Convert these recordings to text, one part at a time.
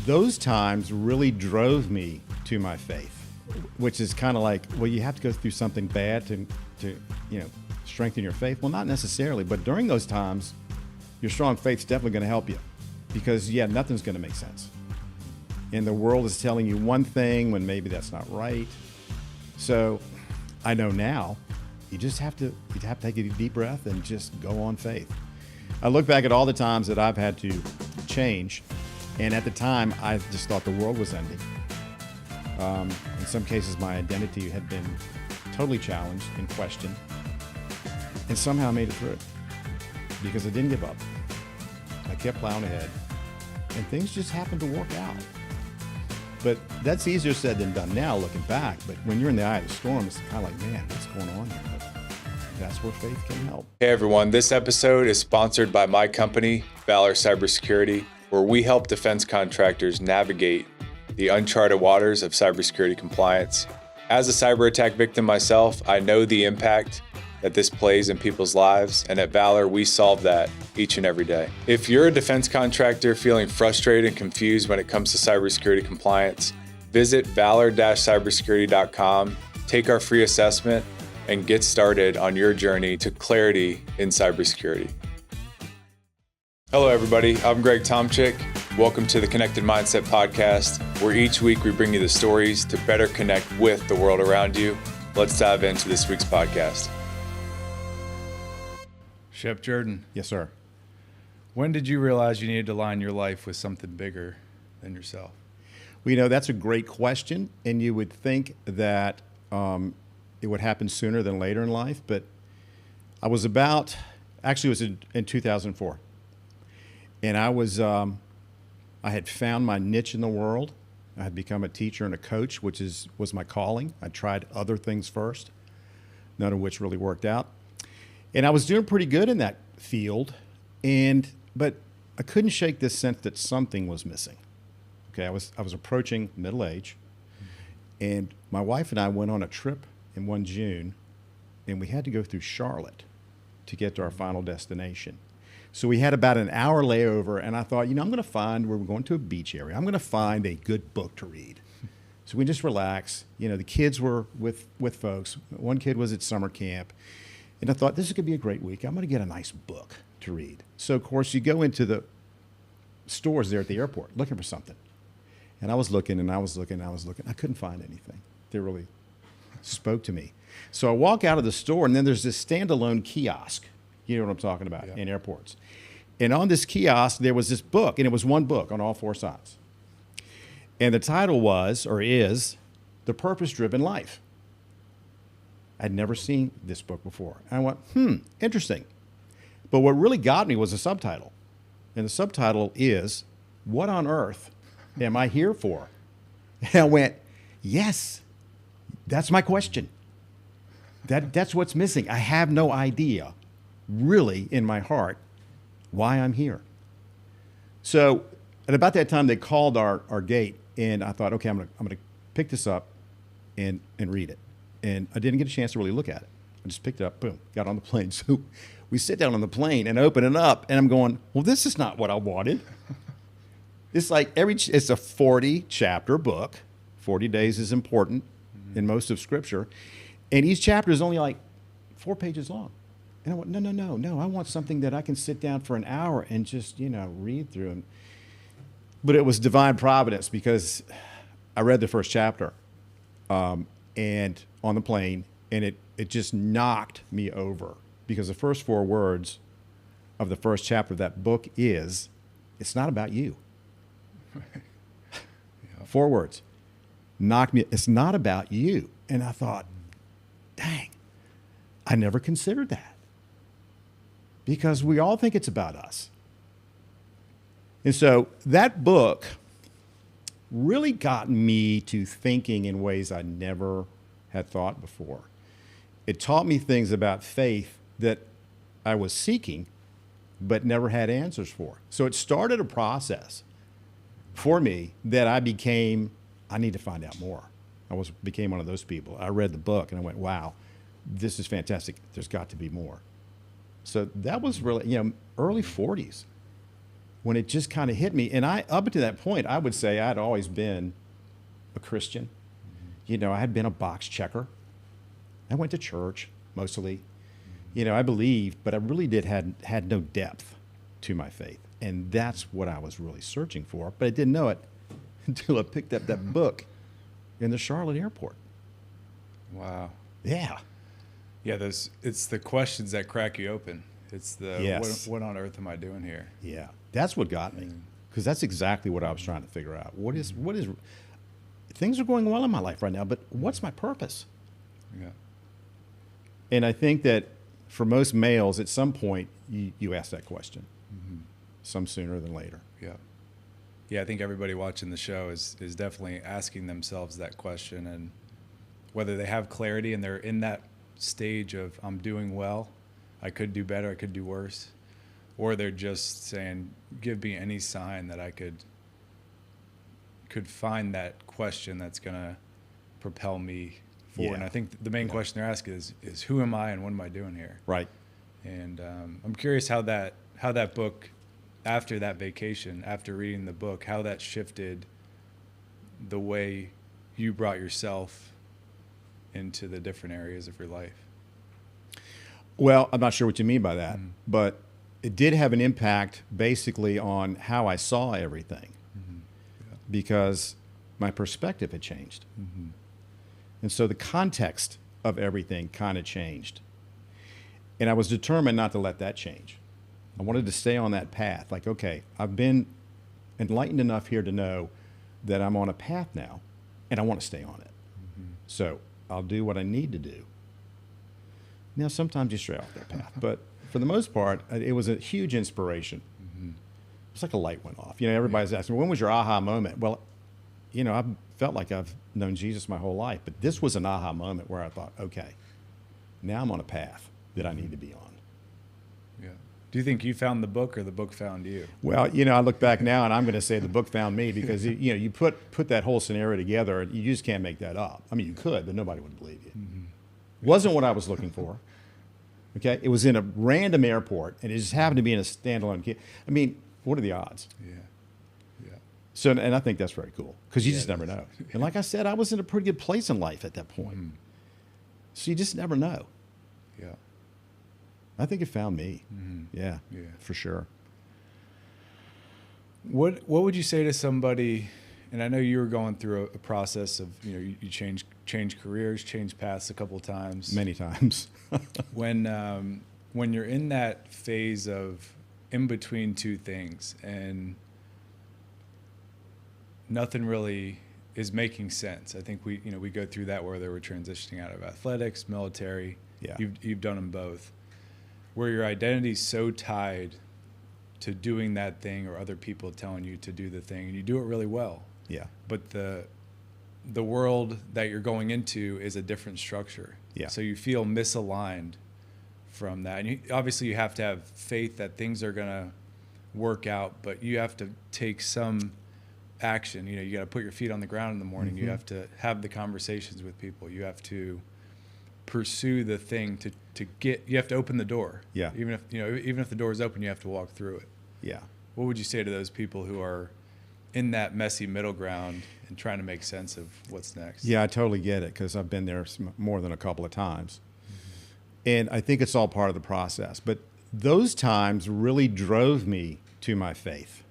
those times really drove me to my faith, which is kind of like, well, you have to go through something bad to strengthen your faith. Well, not necessarily, but during those times, your strong faith's definitely going to help you because, nothing's going to make sense. And the world is telling you one thing when maybe that's not right. So I know now you just have to take a deep breath and just go on faith. I look back at all the times that I've had to change, and at the time I just thought the world was ending. In some cases my identity had been totally challenged and questioned, and somehow I made it through because I didn't give up. I kept plowing ahead, and things just happened to work out. But that's easier said than done now, looking back. But when you're in the eye of the storm, it's kind of like, man, what's going on here? But that's where faith can help. Hey everyone, this episode is sponsored by my company, Valor Cybersecurity, where we help defense contractors navigate the uncharted waters of cybersecurity compliance. As a cyber attack victim myself, I know the impact that this plays in people's lives, and at Valor, we solve that each and every day. If you're a defense contractor feeling frustrated and confused when it comes to cybersecurity compliance, visit valor-cybersecurity.com, take our free assessment, and get started on your journey to clarity in cybersecurity. Hello, everybody. I'm Greg Tomczyk. Welcome to the Connected Mindset Podcast, where each week we bring you the stories to better connect with the world around you. Let's dive into this week's podcast. Shep Jordan, Yes, sir. when did you realize you needed to align your life with something bigger than yourself? Well, that's a great question, and you would think that it would happen sooner than later in life, but it was in 2004. And I had found my niche in the world. I had become a teacher and a coach, which was my calling. I tried other things first, none of which really worked out. And I was doing pretty good in that field, but I couldn't shake this sense that something was missing. Okay, I was approaching middle age, and my wife and I went on a trip in one June, and we had to go through Charlotte to get to our final destination. So we had about an hour layover, and I thought, we're going to a beach area. I'm going to find a good book to read. So we just relax. The kids were with folks. One kid was at summer camp. And I thought, this is going to be a great week. I'm going to get a nice book to read. So, of course, you go into the stores there at the airport looking for something. And I was looking, and I was looking, and I was looking. I couldn't find anything that really spoke to me. So I walk out of the store, and then there's this standalone kiosk. You know what I'm talking about, in airports. And on this kiosk, there was this book, and it was one book on all four sides. And the title is The Purpose-Driven Life. I'd never seen this book before. And I went, interesting. But what really got me was the subtitle. And the subtitle is, What on Earth Am I Here For? And I went, yes, that's my question. That's what's missing. I have no idea, really, in my heart, why I'm here. So at about that time, they called our gate, and I thought, okay, I'm gonna pick this up and read it. And I didn't get a chance to really look at it. I just picked it up, boom, got on the plane. So we sit down on the plane and open it up, and I'm going, well, this is not what I wanted. It's like it's a 40-chapter book. 40 days is important in most of Scripture. And each chapter is only like 4 pages long. And I went, no. I want something that I can sit down for an hour and just, read through. And, but it was divine providence because I read the first chapter. And on the plane, and it just knocked me over because the first 4 words of the first chapter of that book is, it's not about you. 4 words. Knocked me, it's not about you. And I thought, dang, I never considered that because we all think it's about us. And so that book really got me to thinking in ways I never had thought before. It taught me things about faith that I was seeking but never had answers for. So it started a process for me that I need to find out more. Became one of those people. I read the book and I went, wow, this is fantastic. There's got to be more. So that was really, early 40s. when it just kind of hit me. And up to that point, I would say I'd always been a Christian. You know, I had been a box checker. I went to church mostly. You know, I believed, but I really had no depth to my faith. And that's what I was really searching for. But I didn't know it until I picked up that book in the Charlotte airport. Wow. Yeah. Yeah, it's the questions that crack you open. It's the Yes. what on earth am I doing here? Yeah. That's what got me. Because that's exactly what I was trying to figure out. What is things are going well in my life right now, but what's my purpose? Yeah. And I think that for most males, at some point, you ask that question, some sooner than later. Yeah. Yeah, I think everybody watching the show is definitely asking themselves that question, and whether they have clarity and they're in that stage of I'm doing well, I could do better, I could do worse, or they're just saying, give me any sign that I could find that question that's going to propel me forward. Yeah. And I think the main question they're asking is who am I and what am I doing here? Right. And I'm curious how that book, after that vacation, after reading the book, how that shifted the way you brought yourself into the different areas of your life. Well, I'm not sure what you mean by that, but it did have an impact basically on how I saw everything because my perspective had changed. And so the context of everything kind of changed. And I was determined not to let that change. I wanted to stay on that path. Like, okay, I've been enlightened enough here to know that I'm on a path now, and I want to stay on it. So I'll do what I need to do. Now, sometimes you stray off that path, but for the most part, it was a huge inspiration. It's like a light went off. You know, everybody's asking, when was your aha moment? Well, you know, I've felt like I've known Jesus my whole life, but this was an aha moment where I thought, okay, now I'm on a path that I need to be on. Yeah. Do you think you found the book or the book found you? Well, you know, I look back now and I'm going to say the book found me because, you know, you put that whole scenario together and you just can't make that up. I mean, you could, but nobody would believe you. Wasn't what I was looking for. Okay. It was in a random airport and it just happened to be in a standalone key. I mean, what are the odds? Yeah. Yeah. So, and I think that's very cool because you just never know. And like I said, I was in a pretty good place in life at that point. So you just never know. Yeah. I think it found me. Yeah, Yeah. for sure. What would you say to somebody, and I know you were going through a process of, you know, you change careers, change paths a couple of times. Many times. When you're in that phase of in between two things and nothing really is making sense. I think we go through that where they were transitioning out of athletics, military. Yeah. You've done them both. Where your identity's so tied to doing that thing or other people telling you to do the thing, and you do it really well. Yeah. But the world that you're going into is a different structure. Yeah. So you feel misaligned from that. And obviously you have to have faith that things are going to work out, but you have to take some action. You know, you got to put your feet on the ground in the morning. You have to have the conversations with people. You have to pursue the thing to get, you have to open the door. Yeah. Even if the door is open, you have to walk through it. Yeah. What would you say to those people who are in that messy middle ground and trying to make sense of what's next? Yeah, I totally get it because I've been there more than a couple of times. And I think it's all part of the process. But those times really drove me to my faith,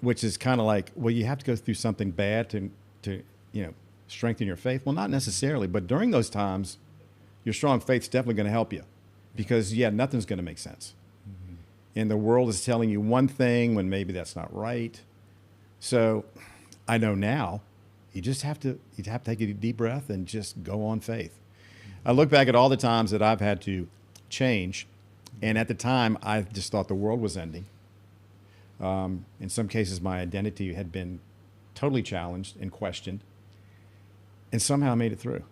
which is kind of like, well, you have to go through something bad to strengthen your faith. Well, not necessarily, but during those times, your strong faith's definitely going to help you because, nothing's going to make sense. And the world is telling you one thing when maybe that's not right. So I know now you have to take a deep breath and just go on faith. I look back at all the times that I've had to change. And at the time, I just thought the world was ending. In some cases, my identity had been totally challenged and questioned. And somehow I made it through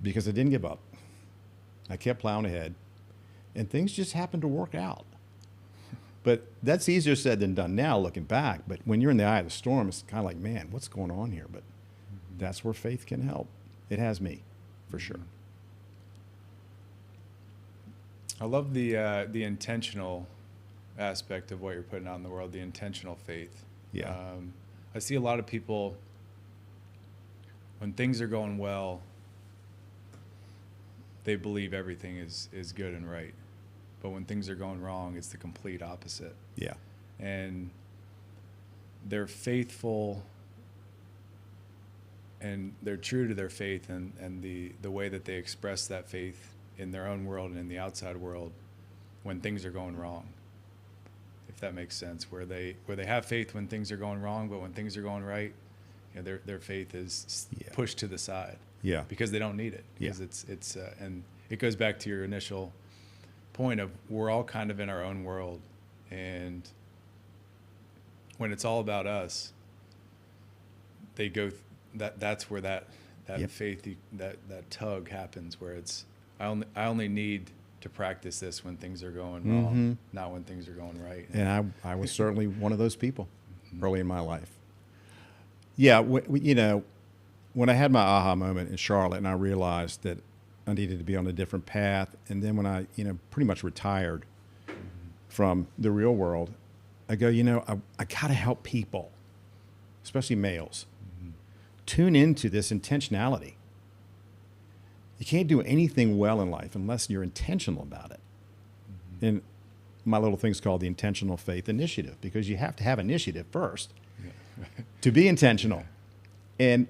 because I didn't give up. I kept plowing ahead. And things just happened to work out. But that's easier said than done now, looking back. But when you're in the eye of the storm, it's kind of like, man, what's going on here? But that's where faith can help. It has me, for sure. I love the intentional aspect of what you're putting out in the world, the intentional faith. Yeah. I see a lot of people, when things are going well, they believe everything is good and right. But when things are going wrong, it's the complete opposite. Yeah. And they're faithful and they're true to their faith, and the way that they express that faith in their own world and in the outside world when things are going wrong, if that makes sense, where they have faith when things are going wrong, but when things are going right, you know, their faith is pushed to the side. Yeah. Because they don't need it. Because it's and it goes back to your initial point of we're all kind of in our own world, and when it's all about us, they go that's where that faith, that tug happens, where it's I only need to practice this when things are going wrong, not when things are going right. And I was certainly one of those people early in my life. Yeah, you know, when I had my aha moment in Charlotte and I realized that I needed to be on a different path, and then when I, you know, pretty much retired from the real world, I go, you know, I got to help people, especially males, tune into this intentionality. You can't do anything well in life unless you're intentional about it. And my little thing's called the Intentional Faith Initiative, because you have to have initiative first to be intentional. And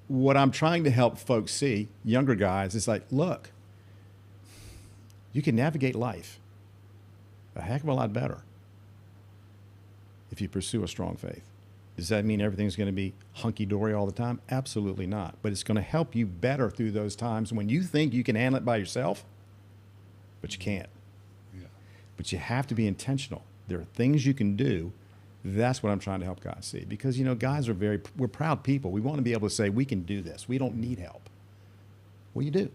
what I'm trying to help folks see, younger guys, is like, look, you can navigate life a heck of a lot better if you pursue a strong faith. Does that mean everything's going to be hunky-dory all the time? Absolutely not. But it's going to help you better through those times when you think you can handle it by yourself, but you can't. Yeah. But you have to be intentional. There are things you can do. That's what I'm trying to help guys see. Because, you know, guys we're proud people. We want to be able to say, we can do this. We don't need help. Well, you do.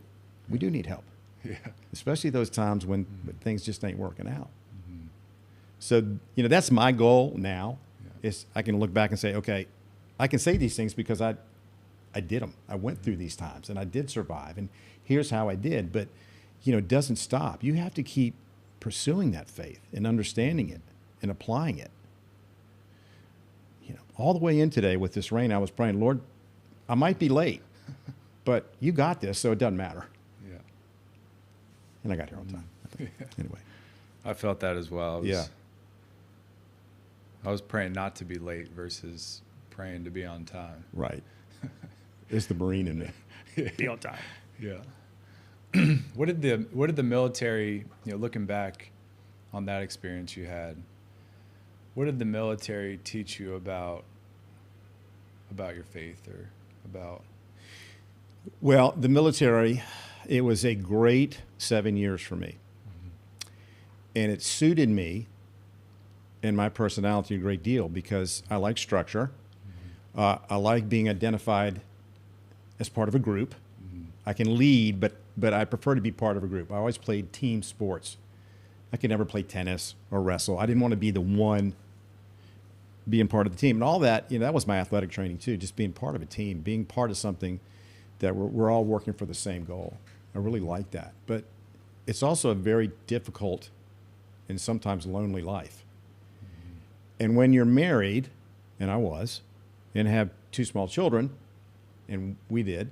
We do need help. Yeah. Especially those times when things just ain't working out. So, you know, that's my goal now. Is I can look back and say, okay, I can say these things because I did them. I went through these times and I did survive, and here's how I did. But, you know, it doesn't stop. You have to keep pursuing that faith and understanding it and applying it. You know, all the way in today with this rain, I was praying, Lord, I might be late, but you got this, so it doesn't matter. Yeah. And I got here on time. Anyway. I felt that as well. I was praying not to be late versus praying to be on time. Right. It's the Marine in me. Be on time. Yeah. What did the military, you know, looking back on that experience you had, what did the military teach you about your faith or about? Well, the military, it was a great 7 years for me. And it suited me and my personality a great deal because I like structure. I like being identified as part of a group. I can lead, but I prefer to be part of a group. I always played team sports. I could never play tennis or wrestle. I didn't want to be the one being part of the team. And all that, you know, that was my athletic training too, just being part of a team, being part of something that we're all working for the same goal. I really like that. But it's also a very difficult and sometimes lonely life. And when you're married, and I was, and have 2 small children, and we did,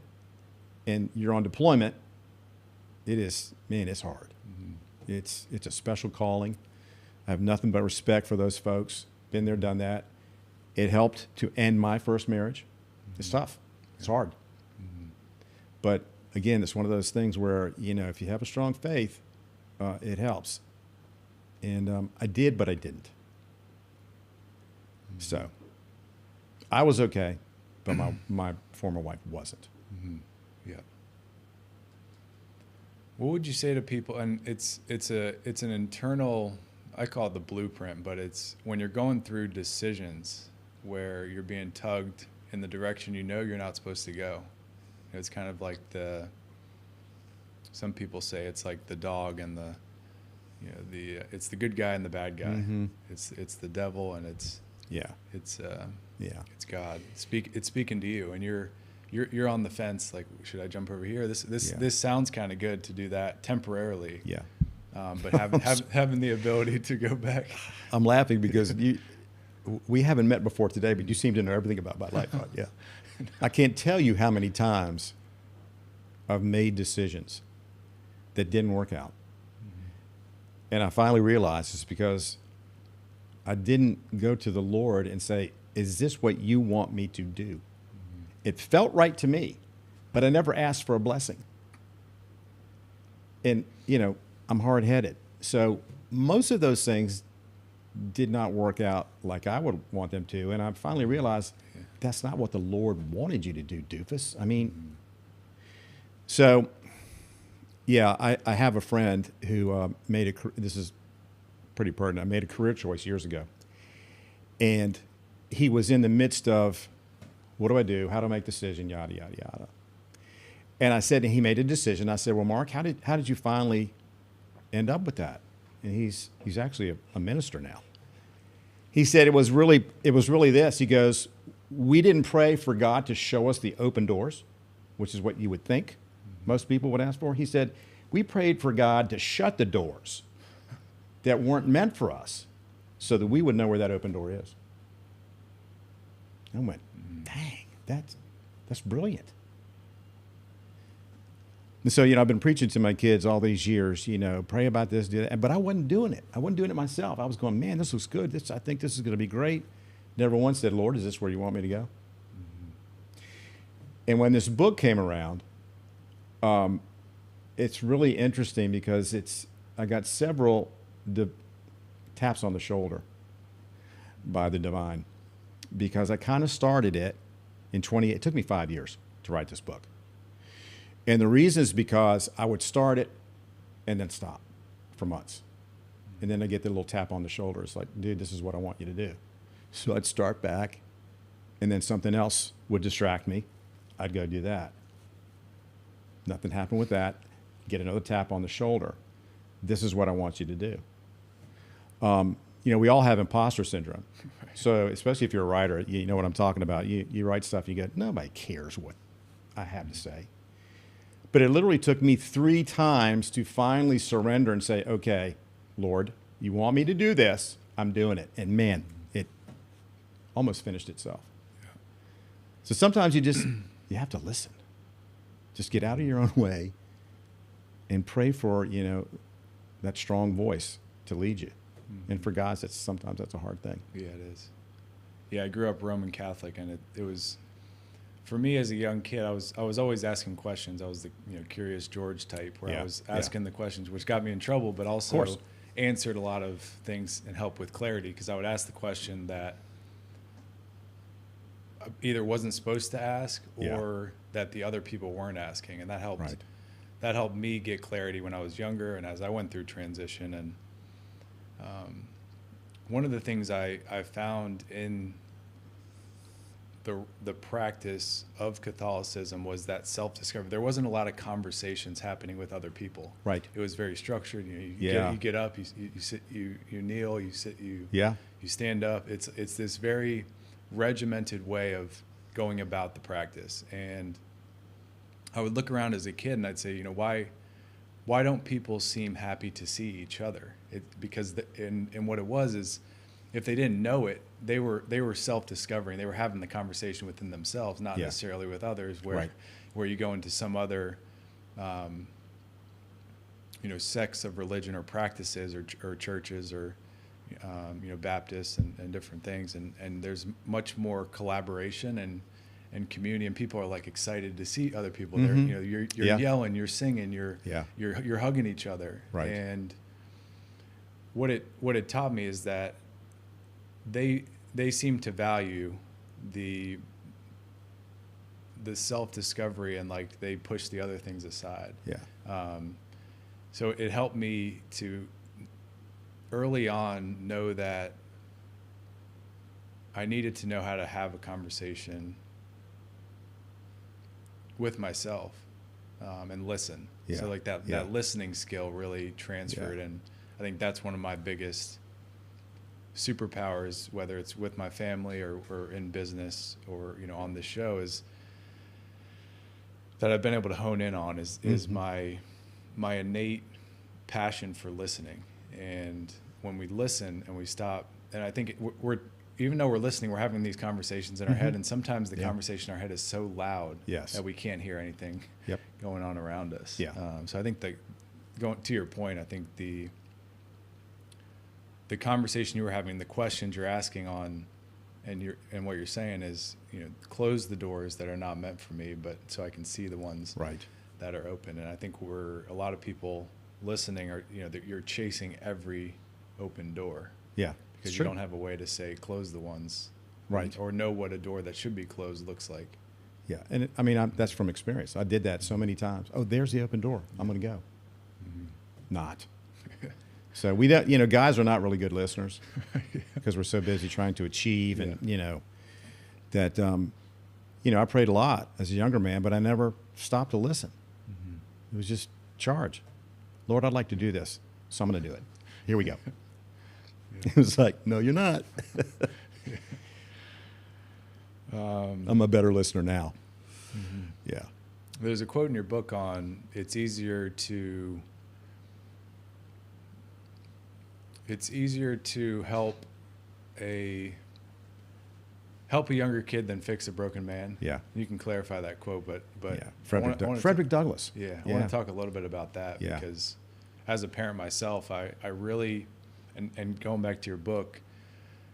and you're on deployment, it is, man, it's hard. It's a special calling. I have nothing but respect for those folks. Been there, done that. It helped to end my first marriage. It's tough. It's hard. But again, it's one of those things where, you know, if you have a strong faith, it helps. And I did, but I didn't. So I was okay, but my former wife wasn't. Yeah. What would you say to people? And it's an internal, I call it the blueprint, but it's when you're going through decisions where you're being tugged in the direction you know you're not supposed to go. It's kind of like some people say it's like the dog and it's the good guy and the bad guy. It's the devil and it's God. It's speaking to you, and you're on the fence. Like, should I jump over here? This sounds kind of good to do that temporarily. Yeah. But having the ability to go back. I'm laughing because we haven't met before today, but you seem to know everything about my life. Yeah. I can't tell you how many times I've made decisions that didn't work out. And I finally realized it's because I didn't go to the Lord and say, is this what you want me to do? It felt right to me, but I never asked for a blessing. And, I'm hard-headed. So most of those things did not work out like I would want them to. And I finally realized that's not what the Lord wanted you to do, doofus. I mean, so, yeah, I have a friend who this is pretty pertinent. I made a career choice years ago. And he was in the midst of, what do I do? How do I make a decision? Yada, yada, yada. And I said, and he made a decision. I said, well, Mark, how did you finally end up with that? And he's actually a minister now. He said it was really this. He goes, we didn't pray for God to show us the open doors, which is what you would think most people would ask for. He said, we prayed for God to shut the doors that weren't meant for us so that we would know where that open door is. I went, dang, that's brilliant. And so, I've been preaching to my kids all these years, pray about this, do that. But I wasn't doing it. I wasn't doing it myself. I was going, man, this looks good. I think this is going to be great. Never once said, Lord, is this where you want me to go? And when this book came around, it's really interesting because I got several taps on the shoulder by the divine, because I kind of started it it took me 5 years to write this book. And the reason is because I would start it and then stop for months. And then I get the little tap on the shoulder. It's like, dude, this is what I want you to do. So I'd start back, and then something else would distract me. I'd go do that. Nothing happened with that. Get another tap on the shoulder. This is what I want you to do. We all have imposter syndrome. So especially if you're a writer, you know what I'm talking about. You write stuff, you go, nobody cares what I have to say. But it literally took me 3 times to finally surrender and say, okay, Lord, you want me to do this, I'm doing it. And man, it almost finished itself. Yeah. So sometimes you have to listen. Just get out of your own way and pray for, that strong voice to lead you. Mm-hmm. And for guys, sometimes that's a hard thing. Yeah, it is. Yeah, I grew up Roman Catholic, and it was, for me as a young kid, I was always asking questions. I was the Curious George type, where I was asking the questions, which got me in trouble, but also answered a lot of things and helped with clarity, because I would ask the question that either wasn't supposed to ask or that the other people weren't asking, and that helped. Right. That helped me get clarity when I was younger and as I went through transition. And one of the things I found in the practice of Catholicism was that self-discovery. There wasn't a lot of conversations happening with other people. Right. It was very structured. You get up, you sit, you kneel, you sit, you stand up. It's this very regimented way of going about the practice. And I would look around as a kid and I'd say, why don't people seem happy to see each other? Because what it was is, if they didn't know it, they were self-discovering. They were having the conversation within themselves, not necessarily with others. Where you go into some other, sects of religion or practices or churches or, Baptists and different things, and there's much more collaboration and community, and people are like excited to see other people. Mm-hmm. There, you're yelling, you're singing, you're hugging each other. Right. And what it taught me is that they seem to value the self-discovery, and like they push the other things aside. Yeah. So it helped me to early on know that I needed to know how to have a conversation with myself and listen. Yeah. So like that listening skill really transferred. Yeah. And I think that's one of my biggest superpowers, whether it's with my family or in business or on this show, is that I've been able to hone in on is my innate passion for listening. And when we listen and we stop, and I think we're even though we're listening, we're having these conversations in our head, and sometimes the conversation in our head is so loud that we can't hear anything going on around us. So I think going to your point, I think the conversation you were having, the questions you're asking on, and what you're saying is, close the doors that are not meant for me, but so I can see the ones that are open. And I think a lot of people listening are, that you're chasing every open door. Yeah. Because you don't have a way to say close the ones, or know what a door that should be closed looks like. Yeah, and that's from experience. I did that so many times. Oh, there's the open door. I'm going to go. Not. So we don't. Guys are not really good listeners because we're so busy trying to achieve, and that. I prayed a lot as a younger man, but I never stopped to listen. It was just charge. Lord, I'd like to do this, so I'm going to do it. Here we go. It was like, no, you're not. I'm a better listener now. Yeah. There's a quote in your book on it's easier to help a younger kid than fix a broken man. Yeah. You can clarify that quote, but Frederick Douglass. I want to talk a little bit about that because as a parent myself, I really. And going back to your book,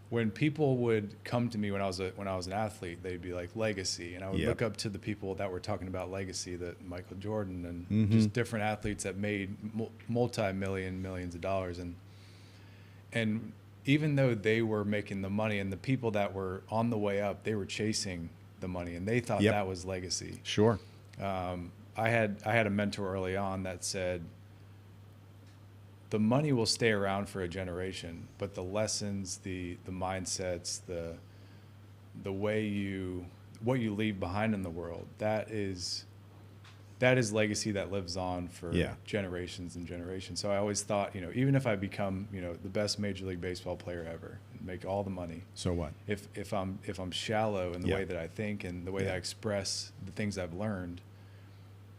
when people would come to me when I was an athlete, they'd be like legacy, and I would look up to the people that were talking about legacy, that Michael Jordan and just different athletes that made millions of dollars, and even though they were making the money, and the people that were on the way up, they were chasing the money, and they thought that was legacy. Sure. I had a mentor early on that said, the money will stay around for a generation, but the lessons, the mindsets, the way what you leave behind in the world, that is legacy that lives on for generations and generations. So I always thought, even if I become, the best Major League Baseball player ever and make all the money, so what? If I'm shallow in the way that I think and the way that I express the things I've learned,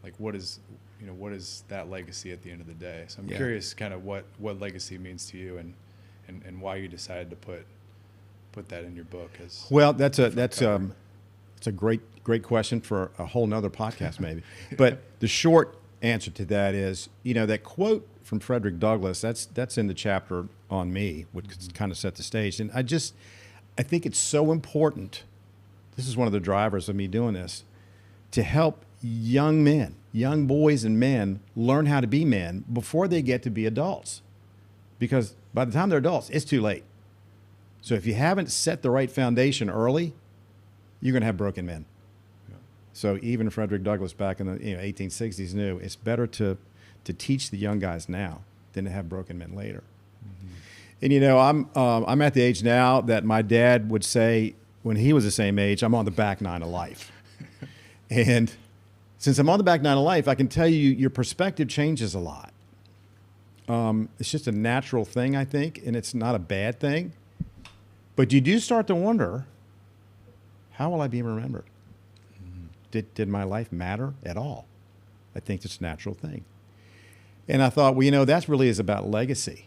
like what is that legacy at the end of the day? So I'm curious kind of what legacy means to you and why you decided to put that in your book. Well, that's a great question for a whole nother podcast maybe. But the short answer to that is, that quote from Frederick Douglass, that's in the chapter on me, which kind of set the stage. And I think it's so important. This is one of the drivers of me doing this, to help young boys and men learn how to be men before they get to be adults. Because by the time they're adults, it's too late. So if you haven't set the right foundation early, you're going to have broken men. Yeah. So even Frederick Douglass back in the 1860s knew it's better to teach the young guys now than to have broken men later. And I'm at the age now that my dad would say when he was the same age, I'm on the back nine of life. And since I'm on the back nine of life, I can tell you your perspective changes a lot. It's just a natural thing, I think, and it's not a bad thing. But you do start to wonder, how will I be remembered? Did my life matter at all? I think it's a natural thing. And I thought, well, that really is about legacy.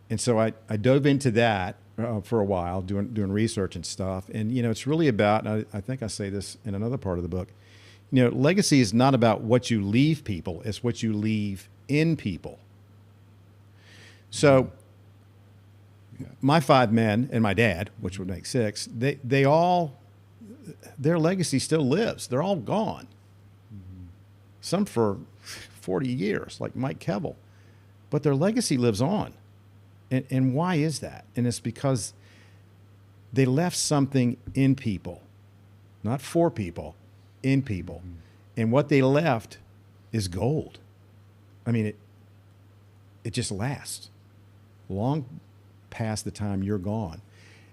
And so I dove into that for a while, doing research and stuff. And, it's really about, and I think I say this in another part of the book, legacy is not about what you leave people, it's what you leave in people. So my 5 men and my dad, which would make 6, they all, their legacy still lives. They're all gone. Some for 40 years, like Mike Kevel. But their legacy lives on. And why is that? And it's because they left something in people, not for people, in people. And what they left is gold. I mean, it just lasts long past the time you're gone.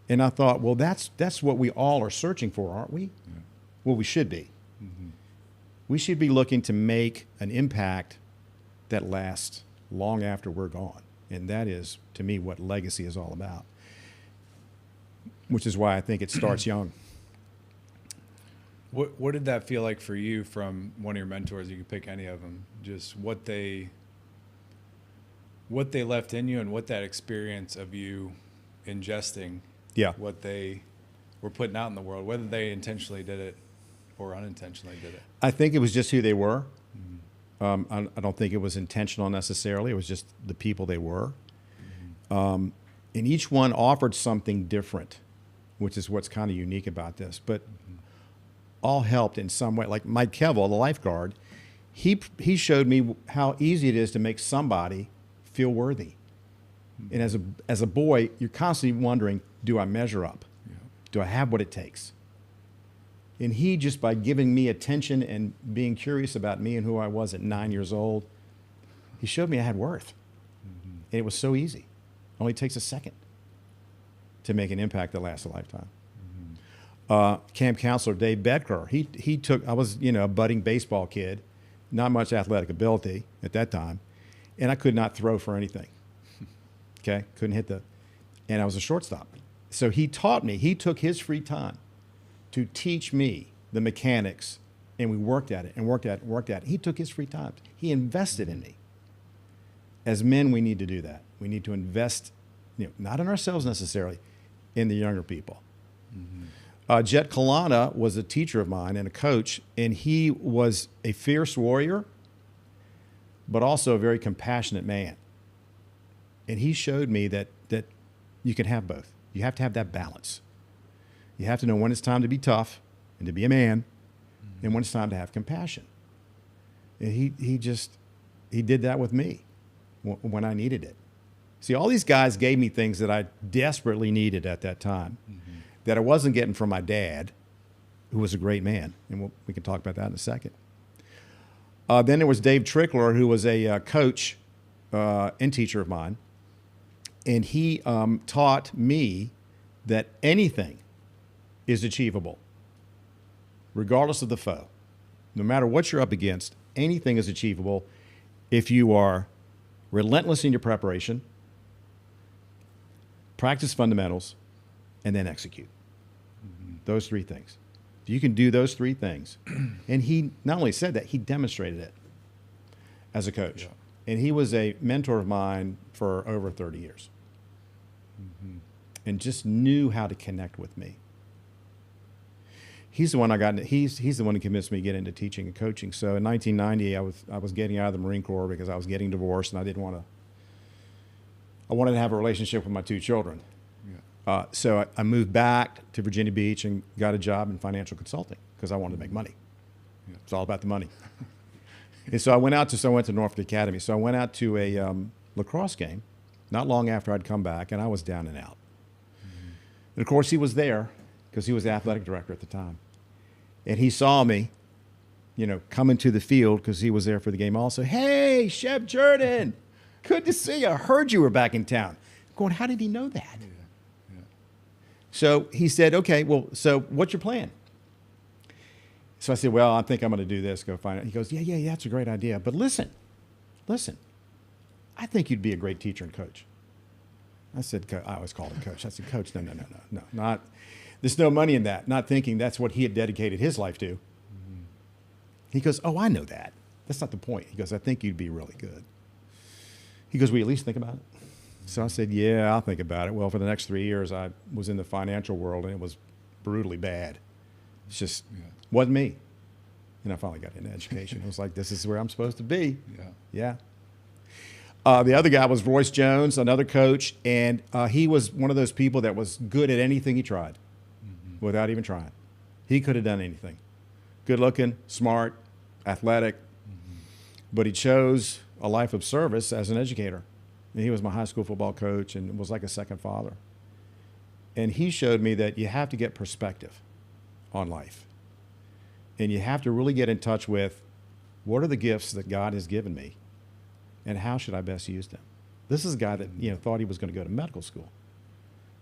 And I thought, well, that's what we all are searching for, aren't we? Yeah. Well, we should be. We should be looking to make an impact that lasts long after we're gone. And that is, to me, what legacy is all about, which is why I think it starts young. What did that feel like for you from one of your mentors? You could pick any of them. Just what they what they left in you and what that experience of you ingesting Yeah. what they were putting out in the world, whether they intentionally did it or unintentionally did it. I think it was just who they were. I don't think it was intentional necessarily. It was just the people they were. And each one offered something different, which is what's kind of unique about this. But all helped in some way. Like Mike Kevill, the lifeguard, he showed me how easy it is to make somebody feel worthy. And as a boy, you're constantly wondering, do I measure up? Yeah. Do I have what it takes? And he, just by giving me attention and being curious about me and who I was at 9 years old, he showed me I had worth. And it was so easy. It only takes a second to make an impact that lasts a lifetime. Camp counselor Dave Bedker, he took, I was, a budding baseball kid, not much athletic ability at that time, and I could not throw for anything. Okay, couldn't hit and I was a shortstop. So he taught me, he took his free time to teach me the mechanics, and we worked at it and worked at it and worked at it. He took his free time. He invested in me. As men, we need to do that. We need to invest, not in ourselves necessarily, in the younger people. Jet Kalana was a teacher of mine and a coach, and he was a fierce warrior, but also a very compassionate man. And he showed me that you can have both. You have to have that balance. You have to know when it's time to be tough and to be a man, and when it's time to have compassion. And he did that with me when I needed it. See, all these guys gave me things that I desperately needed at that time, that I wasn't getting from my dad, who was a great man, and we can talk about that in a second. Then there was Dave Trickler, who was a coach and teacher of mine, and he taught me that anything is achievable, regardless of the foe. No matter what you're up against, anything is achievable if you are relentless in your preparation, practice fundamentals, and then execute. Those three things. If you can do those three things, and he not only said that, he demonstrated it as a coach. Yeah. And he was a mentor of mine for over 30 years. And just knew how to connect with me. He's the one he's the one who convinced me to get into teaching and coaching. So in 1990, I was getting out of the Marine Corps because I was getting divorced, and I wanted to have a relationship with my two children. Yeah. So I moved back to Virginia Beach and got a job in financial consulting because I wanted to make money. Yeah. It's all about the money. And so I went to Norfolk Academy. So I went out to a lacrosse game not long after I'd come back, and I was down and out. And of course, he was there because he was the athletic director at the time. And he saw me, coming to the field because he was there for the game also. Hey, Shep Jordan, good to see you. I heard you were back in town. I'm going, how did he know that? Yeah. So he said, okay, well, so what's your plan? So I said, well, I think I'm going to do this, go find it. He goes, yeah, that's a great idea. But listen, I think you'd be a great teacher and coach. I said, I always called him coach. I said, coach, no, not, there's no money in that. Not thinking that's what he had dedicated his life to. He goes, oh, I know that. That's not the point. He goes, I think you'd be really good. He goes, will you at least think about it? So I said, yeah, I'll think about it. Well, for the next 3 years, I was in the financial world, and it was brutally bad. It's just wasn't me. And I finally got into education. I was like, this is where I'm supposed to be. Yeah. The other guy was Royce Jones, another coach, and he was one of those people that was good at anything he tried without even trying. He could have done anything. Good looking, smart, athletic, but he chose a life of service as an educator. And he was my high school football coach and was like a second father. And he showed me that you have to get perspective on life. And you have to really get in touch with what are the gifts that God has given me and how should I best use them. This is a guy that thought he was going to go to medical school,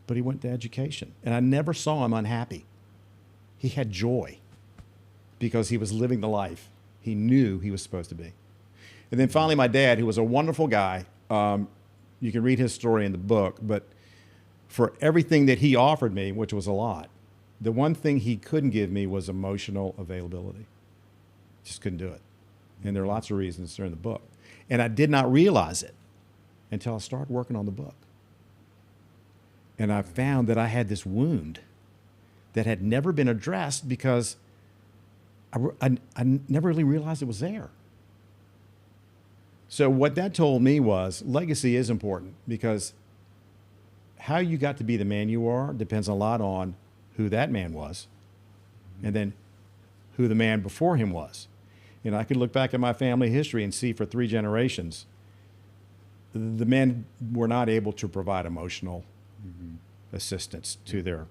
but he went to education. And I never saw him unhappy. He had joy because he was living the life he knew he was supposed to be. And then finally, my dad, who was a wonderful guy, you can read his story in the book, but for everything that he offered me, which was a lot, the one thing he couldn't give me was emotional availability. Just couldn't do it. And there are lots of reasons there in the book. And I did not realize it until I started working on the book. And I found that I had this wound that had never been addressed because I never really realized it was there. So what that told me was legacy is important, because how you got to be the man you are depends a lot on who that man was, and then who the man before him was. You know, I could look back at my family history and see for 3 generations, the men were not able to provide emotional assistance to their.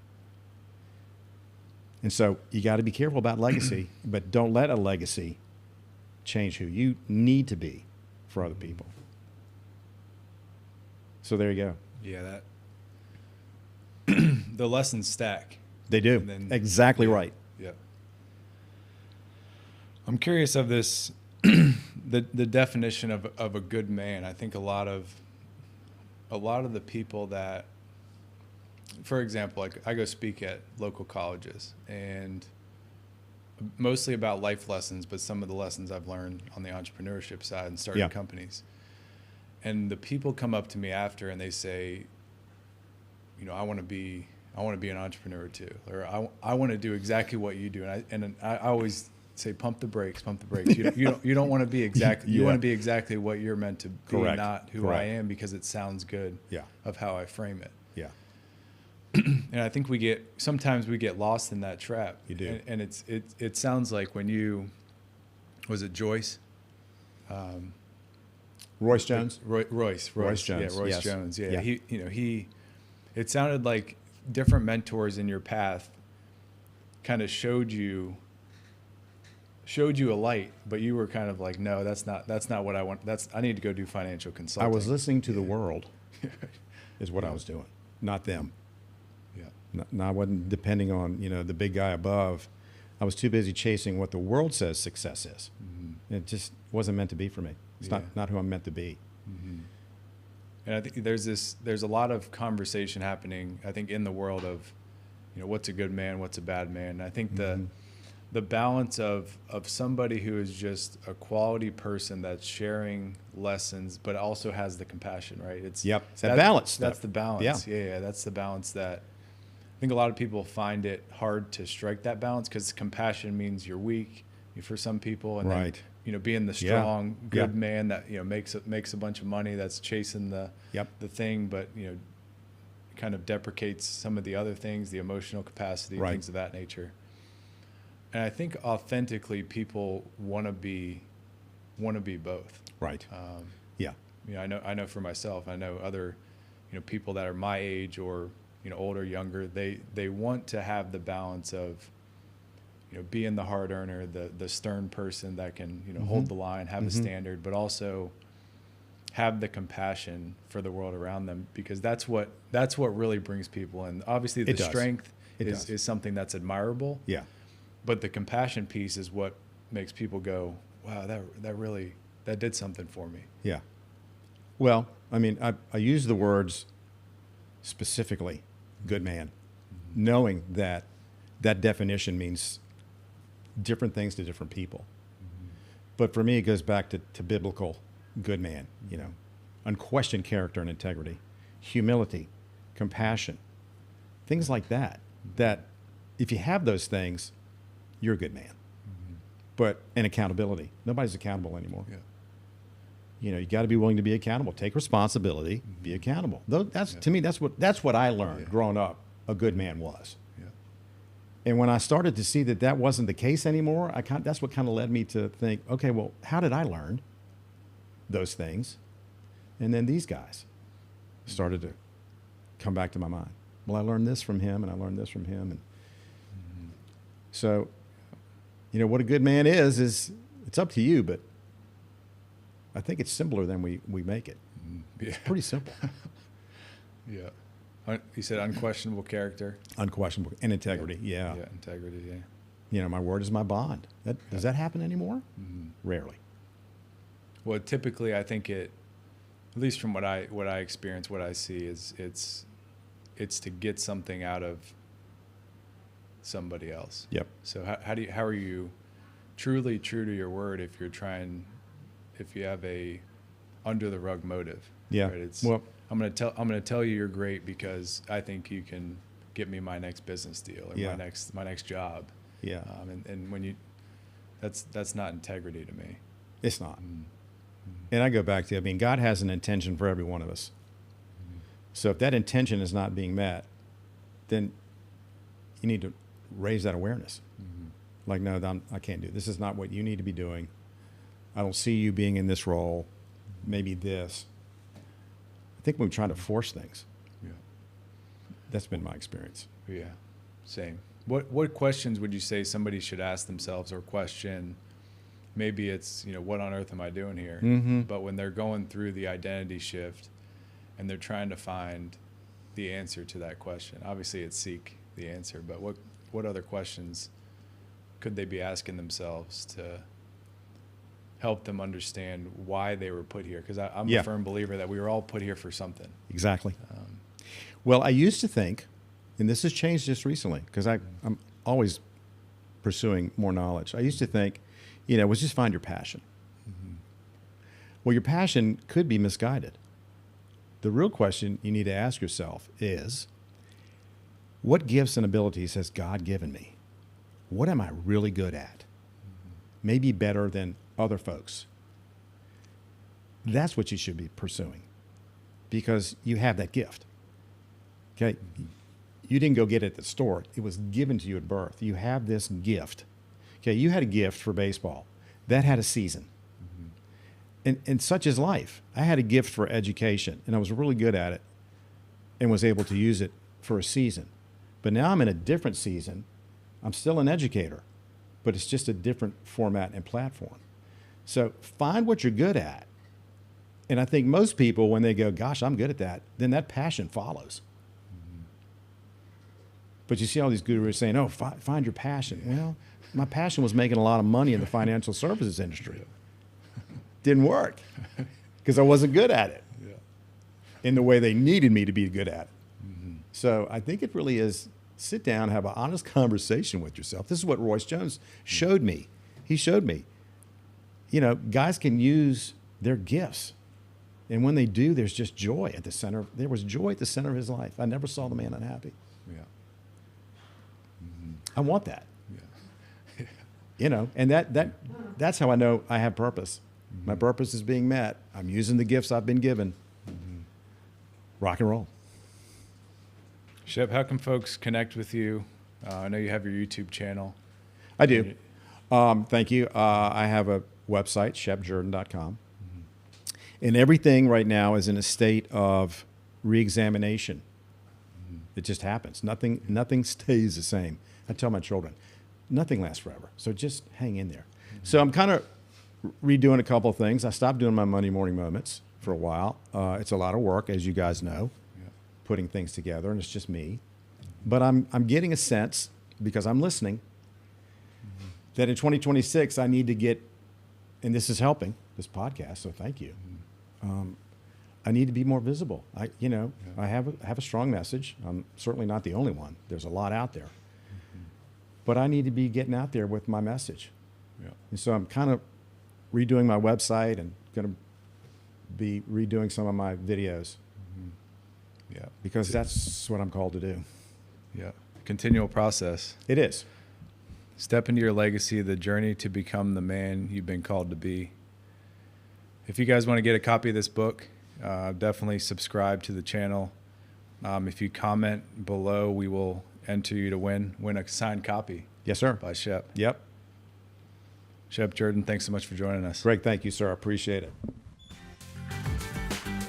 And so you got to be careful about legacy, but don't let a legacy change who you need to be for other people. So there you go. Yeah, that the lessons stack. They do. And then- exactly right. Yeah. I'm curious of this, the definition of a good man. I think a lot of the people that, for example, like I go speak at local colleges, and mostly about life lessons, but some of the lessons I've learned on the entrepreneurship side and starting companies. And the people come up to me after and they say, you know, I want to be an entrepreneur too, or I want to do exactly what you do. And I always say, pump the brakes. You don't want to be exactly, you want to be exactly what you're meant to be, Correct. not who I am, because it sounds good of how I frame it. Yeah. And I think sometimes we get lost in that trap. You do. And it sounds like when you, was it Joyce? Royce Jones? Royce Jones. Yeah, Royce Yes. Jones. Yeah. Yeah. It sounded like different mentors in your path kind of showed you a light, but you were kind of like, no, that's not what I want. I need to go do financial consulting. I was listening to the world is what I was doing, not them. Yeah. I wasn't depending on, the big guy above. I was too busy chasing what the world says success is. It just wasn't meant to be for me. It's not who I'm meant to be. And I think there's a lot of conversation happening, I think, in the world of, what's a good man, what's a bad man. And I think the balance of somebody who is just a quality person that's sharing lessons, but also has the compassion, right? It's that balance. That's the balance. Yeah. That's the balance that I think a lot of people find it hard to strike that balance, because compassion means you're weak for some people. And right. Then, being the strong, good man that, makes a bunch of money, that's chasing the thing, but, kind of deprecates some of the other things, the emotional capacity, things of that nature. And I think authentically people want to be both. Right. I know for myself, I know other, people that are my age or, older, younger, they want to have the balance of, being the hard earner, the stern person that can, hold the line, have a standard, but also have the compassion for the world around them, because that's what really brings people in. Obviously the strength is something that's admirable. Yeah. But the compassion piece is what makes people go, wow, that did something for me. Yeah. Well, I mean, I use the words specifically, good man, knowing that definition means different things to different people. But for me, it goes back to biblical good man, unquestioned character and integrity, humility, compassion, things like that if you have those things, you're a good man. And accountability. Nobody's accountable anymore. Yeah. You got to be willing to be accountable. Take responsibility. Be accountable. To me, that's what I learned growing up. A good man was. Yeah. And when I started to see that wasn't the case anymore, that's what kind of led me to think, okay, well, how did I learn those things? And then these guys started to come back to my mind. Well, I learned this from him, and I learned this from him, and so. What a good man is it's up to you, but I think it's simpler than we make it. Yeah. It's pretty simple. Yeah. You said unquestionable character. Unquestionable. And integrity, yeah. Yeah, integrity, yeah. My word is my bond. Does that happen anymore? Rarely. Well, typically I think at least from what I experience, what I see is it's to get something out of somebody else. Yep. So how are you truly true to your word if you have a under the rug motive. Yeah. Right? It's, Well, I'm going to tell you you're great because I think you can get me my next business deal or Yeah. my next job. Yeah. And when you, that's not integrity to me. It's not. And I go back to, I mean, God has an intention for every one of us. So if that intention is not being met, then you need to raise that awareness. Like, no, I can't do it. This is not what you need to be doing. I don't see you being in this role. Maybe this. I think we're trying to force things. Yeah. That's been my experience. Yeah. Same. What questions would you say somebody should ask themselves or question? Maybe it's, what on earth am I doing here? But when they're going through the identity shift and they're trying to find the answer to that question, obviously it's seek the answer, but what other questions could they be asking themselves to help them understand why they were put here? Because I'm a firm believer that we were all put here for something. Exactly. Well, I used to think, and this has changed just recently, because I'm always pursuing more knowledge. I used to think, was just find your passion. Well, your passion could be misguided. The real question you need to ask yourself is, what gifts and abilities has God given me? What am I really good at? Maybe better than other folks. That's what you should be pursuing, because you have that gift. Okay? You didn't go get it at the store. It was given to you at birth. You have this gift. Okay, you had a gift for baseball. That had a season. And such is life. I had a gift for education, and I was really good at it and was able to use it for a season. But now I'm in a different season. I'm still an educator, but it's just a different format and platform. So find what you're good at. And I think most people, when they go, gosh, I'm good at that, then that passion follows. But you see all these gurus saying, oh, find your passion. Well, my passion was making a lot of money in the financial services industry. Didn't work because I wasn't good at it in the way they needed me to be good at it. So I think it really is sit down, have an honest conversation with yourself. This is what Royce Jones showed me. He showed me, guys can use their gifts. And when they do, there's just joy at the center. There was joy at the center of his life. I never saw the man unhappy. Yeah. I want that. Yeah. And that's how I know I have purpose. My purpose is being met. I'm using the gifts I've been given. Rock and roll. Shep, how can folks connect with you? I know you have your YouTube channel. I do. Thank you. I have a website, shepjordan.com. And everything right now is in a state of reexamination. It just happens. Nothing stays the same. I tell my children, nothing lasts forever. So just hang in there. So I'm kind of redoing a couple of things. I stopped doing my Monday morning moments for a while. It's a lot of work, as you guys know, putting things together, and it's just me. But I'm getting a sense, because I'm listening, that in 2026 I need to get, and this is helping, this podcast, so thank you. I need to be more visible. I have a strong message. I'm certainly not the only one. There's a lot out there. But I need to be getting out there with my message. Yeah. And so I'm kind of redoing my website and going to be redoing some of my videos. Yeah. Because that's what I'm called to do. Yeah. Continual process. It is. Step into your legacy, the journey to become the man you've been called to be. If you guys want to get a copy of this book, definitely subscribe to the channel. If you comment below, we will enter you to win a signed copy. Yes, sir. By Shep. Yep. Shep Jordan, thanks so much for joining us. Greg, thank you, sir. I appreciate it.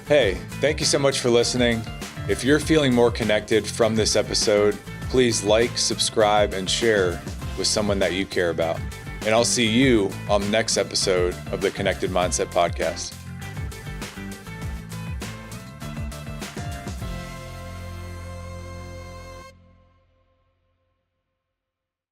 Hey, thank you so much for listening. If you're feeling more connected from this episode, please like, subscribe, and share with someone that you care about. And I'll see you on the next episode of the Connected Mindset Podcast.